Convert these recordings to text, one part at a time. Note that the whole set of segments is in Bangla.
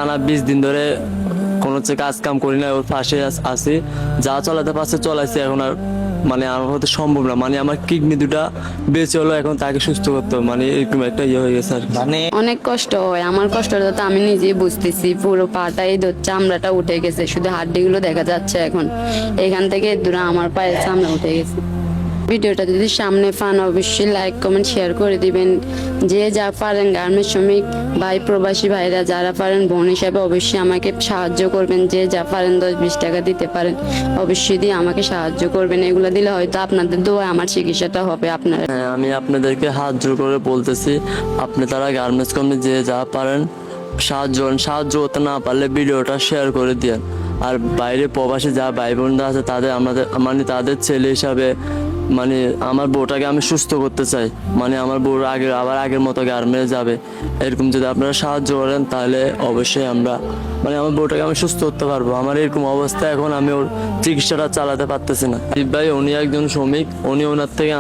টানা 20 দিন ধরে কোনো হচ্ছে কাজ কাম করি না, ওর পাশে আছি, যা চালাতে পারছে চলাইছে। এখন আর মানে আমার হতে সম্ভব না, মানে আমার কিডনি দুটা বেঁচে হলো, এখন তাকে সুস্থ করতে হবে, মানে এরকম একটা ইয়ে হয়ে গেছে আর কি। মানে অনেক কষ্ট হয়, আমার কষ্টটা তো আমি নিজেই বুঝতেছি। পুরো পাটাই চামড়াটা উঠে গেছে, শুধু হাড্ডিগুলো দেখা যাচ্ছে এখন। এখান থেকে দূরে আমার পায়ের চামড়া উঠে গেছে। ভিডিওটা যদি সামনে পান অবশ্যই লাইক কমেন্ট শেয়ার করে দিবেন। যে যা পারেন গার্মেন্টস শ্রমিক ভাই প্রবাসী ভাইরা যারা পারেন বোন হিসাবে অবশ্যই আমাকে সাহায্য করবেন। যে যা পারেন 10-20 টাকা দিতে পারেন অবশ্যই দিয়ে আমাকে সাহায্য করবেন। এগুলো দিলে হয়তো আপনাদের দোয়া আমার চিকিৎসাটা হবে। আপনারা হ্যাঁ, আমি আপনাদেরকে হাত জোর করে বলতেছি, আপনি তারা গার্মেন্টস কোম্পানি যে যা পারেন সাহায্য করেন। সাহায্য করতে না পারলে ভিডিওটা শেয়ার করে দিন। আর বাইরে প্রবাসী যা ভাই বোনরা আছে তাদের আমাদের মানে তাদের ছেলে হিসাবে মানে আমার বউটাকে আমি সুস্থ করতে চাই, মানে আমার বউ আবার আগের মতো গার্মেন্টে যাবে। এরকম যদি আপনারা সাহায্য করেন তাহলে অবশ্যই আমরা মানে আমার বউটাকে আমি সুস্থ করতে পারবো। আমার এরকম অবস্থা, এখন আমি ওর চিকিৎসাটা চালাতে পারতেছি না। ভাই উনি একজন শ্রমিক, উনি ওনার থেকে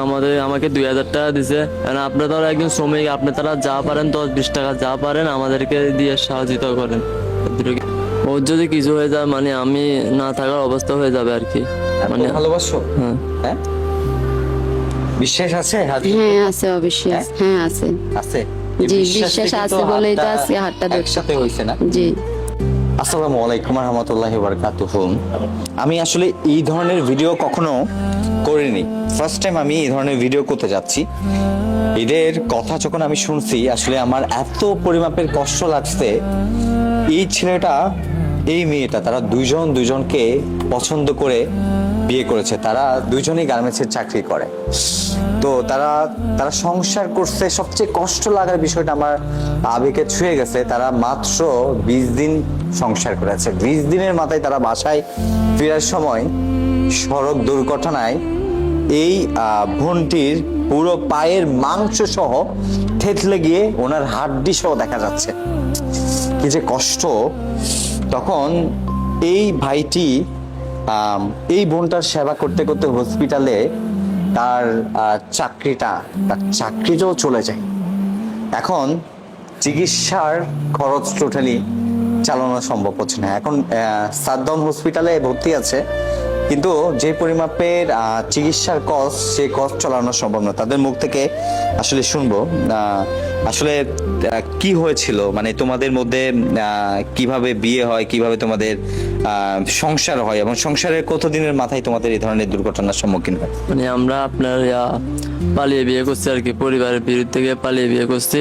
আমাকে 2000 টাকা দিছে। আপনারা তারা একজন শ্রমিক, আপনি তারা যা পারেন 10-20 টাকা যা পারেন আমাদেরকে দিয়ে সাহায্য করেন। ওর যদি কিছু হয়ে যায় মানে আমি না থাকার অবস্থা হয়ে যাবে আর কি। মানে ভালোবাসো? হ্যাঁ হ্যাঁ, বিশ্বাস আছে? হ্যাঁ আছে, অবশ্যই আছে। হ্যাঁ আছে, আছে। জি বিশ্বাস আছে বলেই তো আজকে হাতটা একসাথে হইছে না? জি। আসসালামু আলাইকুম রাহমাতুল্লাহি ওয়া বারাকাতুহু। আমি আসলে এই ধরনের ভিডিও কখনো করিনি, ফার্স্ট টাইম আমি এই ধরনের ভিডিও করতে যাচ্ছি। এদের কথা যখন আমি শুনছি আসলে আমার এত পরিমাপের কষ্ট লাগছে। এই ছেলেটা এই মেয়েটা তারা দুজনকে পছন্দ করে বিয়ে করেছে। তারা দুজনেই গার্মেন্টসের চাকরি করে। তো তারা সংসার করছে। সবচেয়ে কষ্ট লাগার বিষয়টা আমার আবেগে ছুঁয়ে গেছে। তারা মাত্র 20 দিন সংসার করেছে। 20 দিনের মাথায় তারা বাসায় ফেরার সময় সড়ক দুর্ঘটনায় এই বোনটির পুরো পায়ের মাংস সহ থেতলে গিয়ে ওনার হাড্ডি সহ দেখা যাচ্ছে। কি যে কষ্ট। তখন এই ভাইটি এই বোনটার সেবা করতে করতে হসপিটালে তার চাকরিটাও চলে যায়। এখন চিকিৎসার খরচ টোটালি চালানো সম্ভব হচ্ছে না। এখন সাদ্দাম হসপিটালে ভর্তি আছে, কিন্তু যে পরিমাপের চিকিৎসার কস্ট, সেই কস্ট চালানো সম্ভব না। তাদের মুখ থেকে আসলে শুনবো আসলে কি হয়েছিল, মানে তোমাদের মধ্যে কিভাবে বিয়ে হয়, কিভাবে তোমাদের সংসার হয়, এবং সংসারের কতদিনের মাথায় তোমাদের এই ধরনের দুর্ঘটনার সম্মুখীন হয়? মানে আমরা আপনার পালিয়ে বিয়ে করছি আর কি, পরিবারের বিরুদ্ধে গিয়ে পালিয়ে বিয়ে করছি।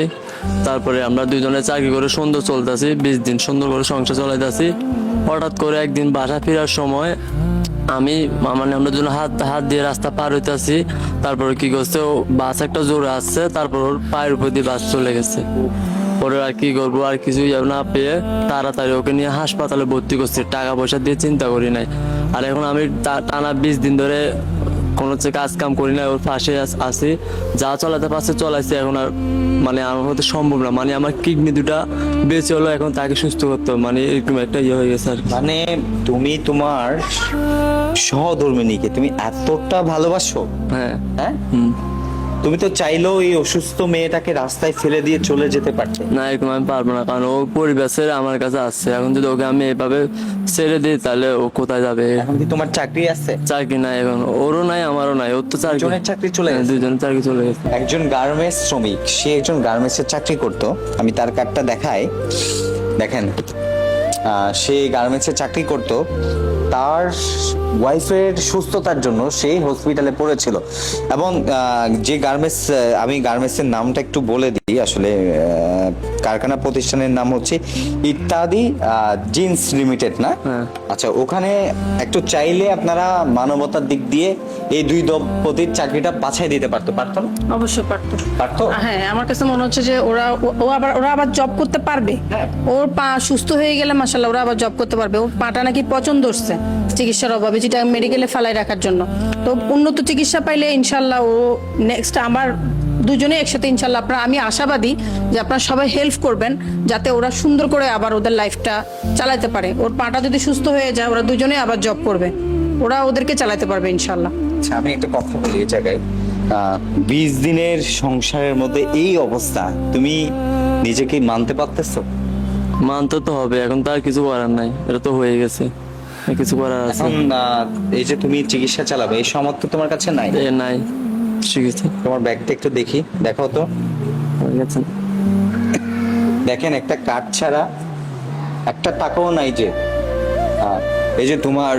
তারপরে আমরা দুজনে চাকরি করে সুন্দর চলতেছি, 20 দিন সুন্দর করে সংসার চালাইতেছি। হঠাৎ করে একদিন বাসা ফেরার সময় আমি মানে আমরা দুজন হাত দিয়ে রাস্তা পার হইতেছি। তারপরে কি করছে, ও বাস একটা জোরে আসছে, তারপর ওর পায়ের উপর দিয়ে বাস চলে গেছে। পরে আর কি করবো, আর কিছু না পেয়ে তাড়াতাড়ি ওকে নিয়ে হাসপাতালে ভর্তি করছি। টাকা পয়সা দিয়ে চিন্তা করি নাই। আর এখন আমি টানা 20 দিন ধরে কোনো হচ্ছে কাজ কাম করি না, ওর পাশে আছি, যা চালাতে পারছে চলাইছে। এখন আর মানে আমার হতে সম্ভব না, মানে আমার কিডনি দুটা বেঁচে হলো, এখন তাকে সুস্থ করতে হবে, মানে এরকম একটা ইয়ে হয়ে গেছে আর কি। মানে তুমি তোমার সহধর্মিণীকে তুমি এতটা ভালোবাসো? হ্যাঁ হ্যাঁ, তুমি তো চাইলেও এই অসুস্থ মেয়েটাকে রাস্তায় ফেলে দিয়ে চলে যেতে পারতে। না, এরকম আমি পারবো না, কারণ ও পরিবার ছেড়ে আমার কাছে আসছে। এখন যদি ওকে আমি এভাবে ছেড়ে দিই তাহলে ও কোথায় যাবে? এখন কি তোমার চাকরি আছে? চাকরি নাই, এখন ওরও নাই আমারও নাই। ওর তো দুজনের চাকরি চলে গেছে। দুজনের চাকরি চলে গেছে। একজন গার্মেন্টস শ্রমিক, সে একজন গার্মেন্টসের চাকরি করতো। আমি তার কার্ডটা দেখাই, দেখেন। সে গার্মেন্টসের চাকরি করতো। তার ওয়াইফের সুস্থতার জন্য সে হসপিটালে পড়েছিল। এবং যে গার্মেন্টস, আমি গার্মেন্টসের নামটা একটু বলে দিই। আসলে কারখানা প্রতিষ্ঠানের নাম হচ্ছে ইত্যাদি জিন্স লিমিটেড, না? আচ্ছা, ওখানে একটু চাইলে আপনারা মানবতার দিক দিয়ে এই দুই দম্পতির চাকরিটা বাছাই দিতে পারতো না? অবশ্যই পারতো। হ্যাঁ, আমার কাছে মনে হচ্ছে যে ওরা আবার জব করতে পারবে। ওর পা সুস্থ হয়ে গেলে মাশাআল্লাহ ওরা আবার জব করতে পারবে। ওর পাটা নাকি পছন্দ হচ্ছে চিকিৎসার অভাবে, যেটা মেডিকেলে ফেলাই রাখার জন্য। তো উন্নত চিকিৎসা পাইলে ইনশাল্লাহ ও নেক্সট আবার দুজনে একসাথে ইনশাল্লাহ আমি আশাবাদী যে আপনারা সবাই হেল্প করবেন যাতে ওরা সুন্দর করে আবার ওদের লাইফটা চালাতে পারে। ওর পাটা যদি সুস্থ হয়ে যায় ওরা দুজনে আবার জব করবে, ওরা ওদেরকে চালাতে পারবে ইনশাল্লাহ। আচ্ছা, আমি একটা কথা বলি এই জায়গায়। 20 দিনের সংসারের মধ্যে এই অবস্থা, তুমি নিজেকে মানতে পারতেছো? মানতে তো হবে, এখন তো আর কিছু করার নাই, এটা তো হয়ে গেছে, কিছু করার আছে? এখন এই যে তুমি চিকিৎসা চালাবে এই সামর্থ্য তোমার কাছে নাই। এ নাই, ঠিক আছে, তোমার ব্যাগটা একটু দেখি, দেখাও তো। হয়ে গেছে। দেখেন একটা কার্ড ছাড়া একটা টাকাও নাই যে এই যে তোমার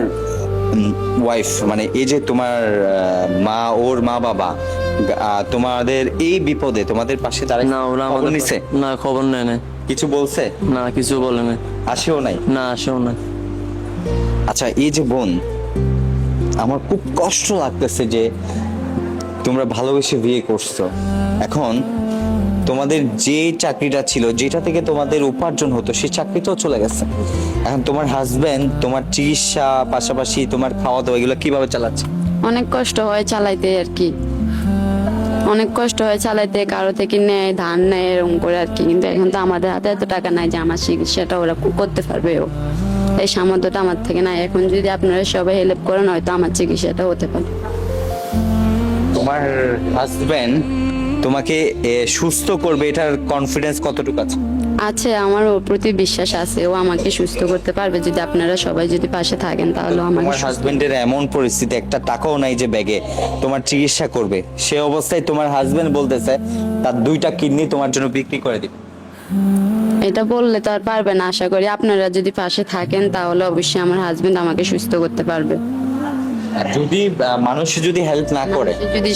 ওয়াইফ মানে এই যে তোমার মা, ওর মা বাবা তোমাদের এই বিপদে তোমাদের পাশে দাঁড়ায় না, ওরা খবর আমাদের নিছে? না, খবর নেয় না, কিছু বলছে? না কিছু বলে না, আসেও নাই? না আসেও না। আচ্ছা এই যে বোন, আমার খুব কষ্ট লাগতেছে যে তোমরা ভালোবেসে বিয়ে করছো, এখন তোমাদের যে চাকরিটা ছিল যেটা থেকে তোমাদের উপার্জন হতো সেই চাকরিটাও চলে গেছে। এখন তোমার হাজবেন্ড তোমার চিকিৎসা পাশাপাশি তোমার খাওয়া দাওয়া এগুলো কিভাবে চালাচ্ছে? অনেক কষ্ট হয় চালাইতে আর কি, অনেক কষ্ট হয় চালাইতে, কারো থেকে নেয়, ধার নেয়, এরকম করে আর কি। কিন্তু এখন তো আমাদের হাতে এত টাকা নাই যে আমার চিকিৎসাটা ওরা করতে পারবে, ও এই সামর্থ্যটা আমার থেকে নাই। এখন যদি আপনারা সবাই হেল্প করেন হয়তো আমার চিকিৎসাটা হতে পারে। তোমার হাজবেন্ড তোমাকে সুস্থ করবে এটার কনফিডেন্স কতটুকু আছে? আছে, আমার ওর প্রতি বিশ্বাস আছে, ও আমাকে সুস্থ করতে পারবে যদি আপনারা সবাই যদি পাশে থাকেন, তাহলে আমাকে তোমার হাজবেন্ডের এমন পরিস্থিতি, একটা টাকাও নাই যে ব্যাগে তোমার চিকিৎসা করবে, সে অবস্থায় তোমার হাজবেন্ড বলতেছে তার 2টা কিডনি তোমার জন্য বিক্রি করে দিবে। এটা বললে তো আর পারবে না। আশা করি আপনারা যদি পাশে থাকেন তাহলে অবশ্যই আমার হাজবেন্ড আমাকে সুস্থ করতে পারবে। আর যদি মানুষ যদি হেল্প না করে, যদি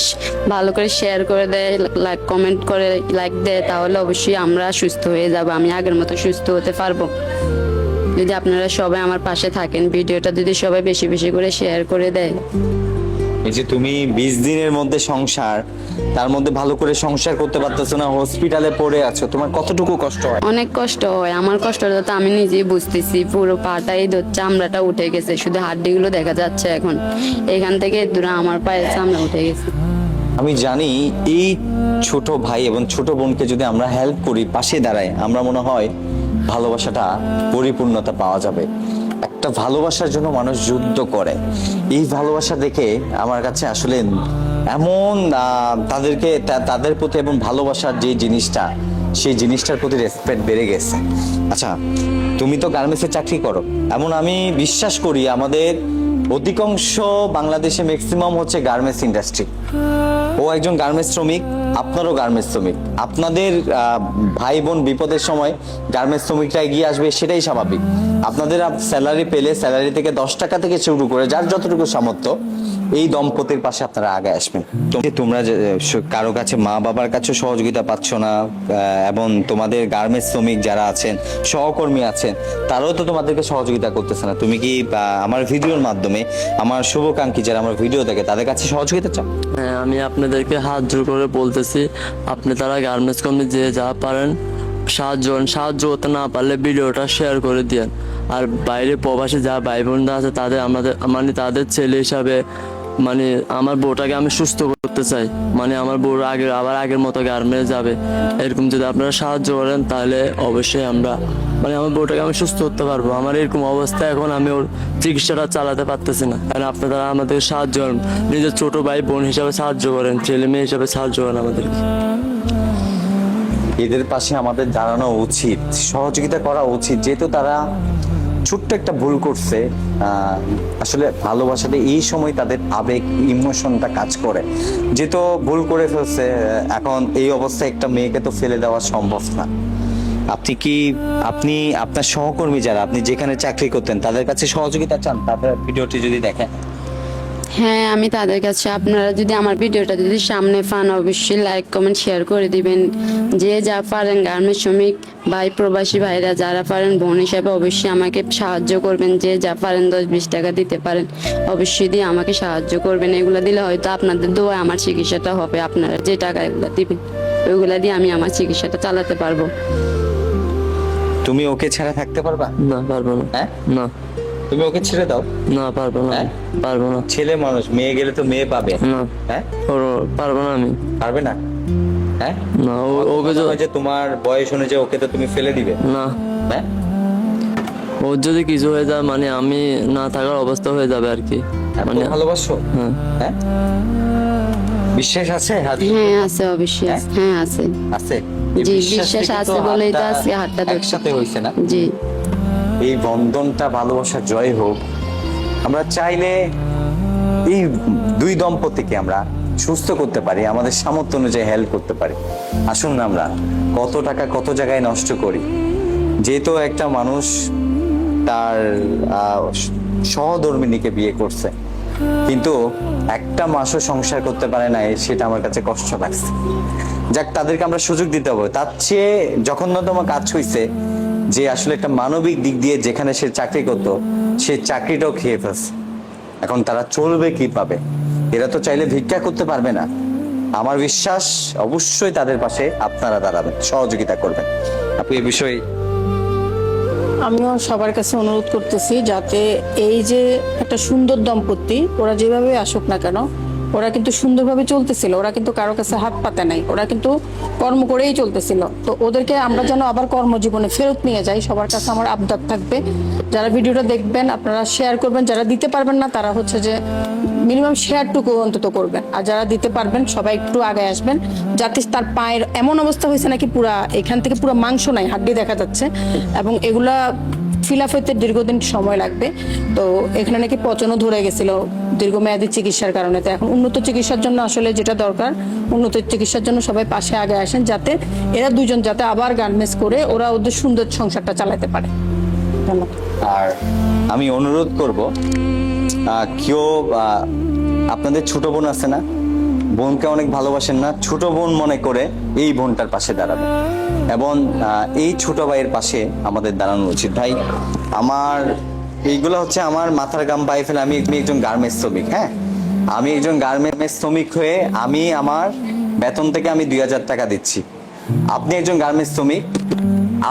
ভালো করে শেয়ার করে দেয়, লাইক কমেন্ট করে লাইক দেয়, তাহলে অবশ্যই আমরা সুস্থ হয়ে যাব, আমি আগের মতো সুস্থ হতে পারবো। যদি আপনারা সবাই আমার পাশে থাকেন, ভিডিওটা যদি সবাই বেশি বেশি করে শেয়ার করে দেয়। এই যে তুমি 20 দিনের মধ্যে সংসার, তার মধ্যে ভালো করে সংসার করতে পারতেছো না, হসপিটালে পড়ে আছো, তোমার কতটুকু কষ্ট হয়? অনেক কষ্ট হয়, আমার কষ্টটা তো আমি নিজেই বুঝতেছি। পুরো পাটাই চামড়াটা উঠে গেছে, শুধু হাড্ডিগুলো দেখা যাচ্ছে এখন। এখান থেকে দূরে আমার পায়ের চামড়া উঠে গেছে। আমি জানি এই ছোট ভাই এবং ছোট বোনকে যদি আমরা হেল্প করি, পাশে দাঁড়াই, আমরা মনে হয় ভালোবাসাটা পরিপূর্ণতা পাওয়া যাবে। একটা ভালোবাসার জন্য মানুষ যুদ্ধ করে, এই ভালোবাসা দেখে আমার কাছে আসলে এমন তাদেরকে তাদের প্রতি এবং ভালোবাসার যে জিনিসটা, সেই জিনিসটার প্রতি রেসপেক্ট বেড়ে গেছে। আচ্ছা তুমি তো গার্মেন্টসে চাকরি করো, এমন আমি বিশ্বাস করি আমাদের অধিকাংশ বাংলাদেশে ম্যাক্সিমাম হচ্ছে গার্মেন্টস ইন্ডাস্ট্রি। ও একজন গার্মেন্টস শ্রমিক, আপনারও গার্মেন্টস শ্রমিক, আপনাদের ভাই বোন বিপদের সময় গার্মেন্টস শ্রমিকরা এগিয়ে আসবে, সেটাই স্বাভাবিক। আপনাদের স্যালারি পেলে স্যালারি থেকে 10 টাকা থেকে শুরু করে যার যতটুকু সামর্থ্য, এই দম্পতির পাশে আপনারা আগে আসবেন। তোমরা কারো কাছে, মা বাবার কাছে সহযোগিতা পাচ্ছ না, এবং তোমাদের গার্মেন্টস শ্রমিক যারা আছেন, সহকর্মী আছেন, তারাও তো তোমাদেরকে সহযোগিতা করতেছে না। তুমি কি আমার ভিডিওর মাধ্যমে আমার শুভাকাঙ্ক্ষী যারা আমার ভিডিও দেখে তাদের কাছে সহযোগিতা চাও? হ্যাঁ, আমি আপনাদেরকে হাত জোর করে বলতেছি, আপনি তারা গার্মেন্টস কোম্পানি যে যা পারেন সাহায্য করতে না পারলে ভিডিওটা শেয়ার করে দিয়েন। আর বাইরে প্রবাসী যা ভাই বোনরা আছে তাদের মানে তাদের ছেলে হিসাবে মানে আমার বউটাকে আমি সুস্থ করতে চাই, মানে আমার বউ আবার আগের মতো গার্মেন্টস যাবে, এরকম যদি আপনারা সাহায্য করেন তাহলে অবশ্যই আমরা মানে আমার বউটাকে আমি সুস্থ করতে পারবো। আমার এরকম অবস্থা, এখন আমি ওর চিকিৎসাটা চালাতে পারতেছি না, কারণ আপনারা আমাদের সাহায্য করেন, নিজের ছোট ভাই বোন হিসাবে সাহায্য করেন, ছেলে মেয়ে হিসাবে সাহায্য করেন আমাদেরকে। এদের পাশে আমাদের দাঁড়ানো উচিত, সহযোগিতা করা উচিত, যেহেতু তারা ছোট্ট একটা ভুল করছে। আসলে ভালোবাসাতে এই সময় তাদের আবেগ, ইমোশনটা কাজ করে, যেহেতু ভুল করে ফেলছে। এখন এই অবস্থায় একটা মেয়েকে তো ফেলে দেওয়া সম্ভব না। আপনি আপনার সহকর্মী যারা, আপনি যেখানে চাকরি করতেন, তাদের কাছে সহযোগিতা চান? তাদের ভিডিওটি যদি দেখেন। হ্যাঁ, আমি তাদের কাছে, আপনারা যদি আমার ভিডিওটা যদি সামনে পান অবশ্যই লাইক কমেন্ট শেয়ার করে দিবেন। যে যা পারেন গার্মেন্টস শ্রমিক ভাই, প্রবাসী ভাইরা যারা পারেন বোন হিসাবে অবশ্যই আমাকে সাহায্য করবেন। যে যা পারেন 10-20 টাকা দিতে পারেন, অবশ্যই দিয়ে আমাকে সাহায্য করবেন। এগুলো দিলে হয়তো আপনাদের দোয়ায় আমার চিকিৎসাটা হবে। আপনারা যে টাকা এগুলো দিবেন ওইগুলা দিয়ে আমি আমার চিকিৎসাটা চালাতে পারবো। তুমি ওকে ছাড়া থাকতে পারবা? না, পারবো না। হ্যাঁ, না, তুমি ওকে ছেড়ে দাও। না পারবো না, হ্যাঁ? পারবো না। ছেলে মানুষ, মেয়ে গেলে তো মেয়ে পাবে। না, হ্যাঁ, পারবো না আমি। পারবে না? হ্যাঁ, না, ওকে যে তোমার বয়স অনুযায়ী ওকে তো তুমি ফেলে দিবে না, হ্যাঁ? ওর যদি কিছু হয়ে যায় মানে আমি না থাকার অবস্থা হয়ে যাবে আর কি, এত মানে ভালোবাসো? হ্যাঁ। হ্যাঁ, বিশ্বাস আছে হ্যাঁ আছে, অবশ্যই আছে। হ্যাঁ আছে। আছে এই জি, বিশ্বাস বিশ্বাস থেকেই তো আছে বলেই তো হাতটা আজকে হাতটা ধরছি। একসাথে হয়েছে না? জি। এই বন্ধনটা ভালোবাসার জয় হোক। আমরা চাইলে এই দুই দম্পতিকে আমরা সুস্থ করতে পারি, আমাদের সামর্থ্য অনুযায়ী হেল্প করতে পারি। আসুন না আমরা কত টাকা কত জায়গায় নষ্ট করি, যেহেতু একটা মানুষ তার সহধর্মিণীকে বিয়ে করছে কিন্তু একটা মাসও সংসার করতে পারে না, সেটা আমার কাছে কষ্ট লাগছে। যাক, তাদেরকে আমরা সুযোগ দিতে হবে। তার চেয়ে জঘন্যতম কাজ হইছে যে আসলে একটা মানবিক দিক দিয়ে যেখানে সে চাকরি করতো সে চাকরিটাও খেয়ে ফেলছে। এখন তারা চলবে কি পাবে? এরা তো চাইলে ভিক্ষা করতে পারবে না। আমার বিশ্বাস অবশ্যই তাদের পাশে আপনারা দাঁড়াবেন, সহযোগিতা করবেন। আপনি এই বিষয়ে আমিও সবার কাছে অনুরোধ করতেছি যাতে এই যে একটা সুন্দর দম্পতি, ওরা যেভাবে আসুক না কেন, ওরা কিন্তু সুন্দরভাবে চলতেছিল, ওরা কিন্তু কারো কাছে হাত পাতে নাই, ওরা কিন্তু কর্ম করেই চলতেছিল। তো ওদেরকে আমরা যেন আবার কর্মজীবনে ফেরত নিয়ে যাই, সবার কাছে আমার আবদার থাকবে। যারা ভিডিওটা দেখবেন আপনারা শেয়ার করবেন, যারা দিতে পারবেন না তারা হচ্ছে যে মিনিমাম শেয়ারটুকু অন্তত করবেন, আর যারা দিতে পারবেন সবাই একটু আগে আসবেন, যাতে তার পায়ের এমন অবস্থা হয়েছে নাকি পুরা এখান থেকে পুরো মাংস নাই, হাড্ডি দেখা যাচ্ছে, এবং এগুলা ফিল আপ হইতে দীর্ঘদিন সময় লাগবে। তো এখানে নাকি পচনও ধরে গেছিল দীর্ঘমেয়াদী চিকিৎসার কারণে। তো এখন উন্নত চিকিৎসার জন্য আসলে যেটা দরকার, উন্নত চিকিৎসার জন্য সবাই পাশে আগে আসেন, যাতে এরা দুজন যাতে আবার গার্মেন্টস করে ওরা ওদের সুন্দর সংসারটা চালাতে পারে। ধন্যবাদ। আর আমি অনুরোধ করব, কেউ আপনাদের ছোট বোন আছে না, বোনকে অনেক ভালোবাসেন না, ছোট বোন মনে করে এই বোনটার পাশে দাঁড়াবেন এবং এই ছোট ভাইয়ের পাশে আমাদের দাঁড়ানো উচিত। ভাই, আমার এইগুলো হচ্ছে আমার মাথার গাম পায়ে ফেলে। আমি একজন গার্মেন্টস শ্রমিক। হ্যাঁ, আমি একজন গার্মেন্টস শ্রমিক হয়ে আমি আমার বেতন থেকে আমি 2000 টাকা দিচ্ছি। আপনি একজন গার্মেন্টস শ্রমিক,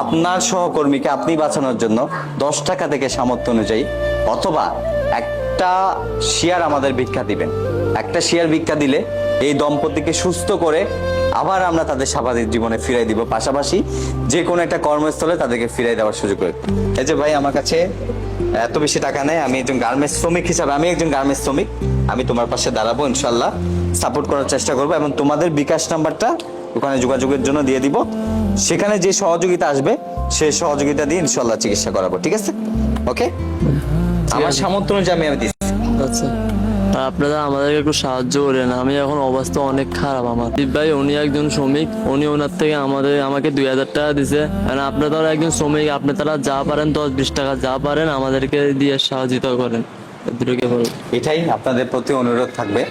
আপনার সহকর্মীকে আপনি বাঁচানোর জন্য 10 টাকা থেকে সামর্থ্য অনুযায়ী অথবা একটা শেয়ার আমাদের ভিক্ষা দিবেন। একটা শেয়ার ভিক্ষা দিলে এই দম্পতিকে সুস্থ করে আবার আমরা তাদের স্বাভাবিক জীবনে ফিরাই দিব, পাশাপাশি যে কোনো একটা কর্মস্থলে তাদেরকে ফিরাই দেওয়ার সুযোগ করে। এই যে ভাই, আমার কাছে এত বেশি টাকা নেই, আমি একজন গার্মেন্টস শ্রমিক হিসাবে, আমি তোমার পাশে দাঁড়াবো, ইনশাল্লাহ সাপোর্ট করার চেষ্টা করবো এবং তোমাদের বিকাশ নাম্বারটা ওখানে যোগাযোগের জন্য দিয়ে দিব। সেখানে যে সহযোগিতা আসবে সেই সহযোগিতা দিয়ে ইনশাল্লাহ চিকিৎসা করাবো। ঠিক আছে? ওকে, আমার সামর্থ্য অনুযায়ী আমি দিচ্ছি। আচ্ছা, আর আপনারা আমাদেরকে একটু সাহায্য করেন। আমি এখন অবস্থা অনেক খারাপ আমার। দীপ ভাই উনি একজন শ্রমিক, উনি ওনার থেকে আমাকে 2000 টাকা দিছে। আপনারা একজন শ্রমিক, আপনারা যা পারেন 10-20 টাকা যা পারেন আমাদেরকে দিয়ে সহযোগিতা করেন। এটাই আপনাদের প্রতি অনুরোধ থাকবে।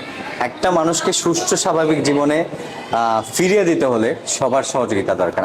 একটা মানুষকে সুস্থ স্বাভাবিক জীবনে ফিরিয়ে দিতে হলে সবার সহযোগিতা দরকার।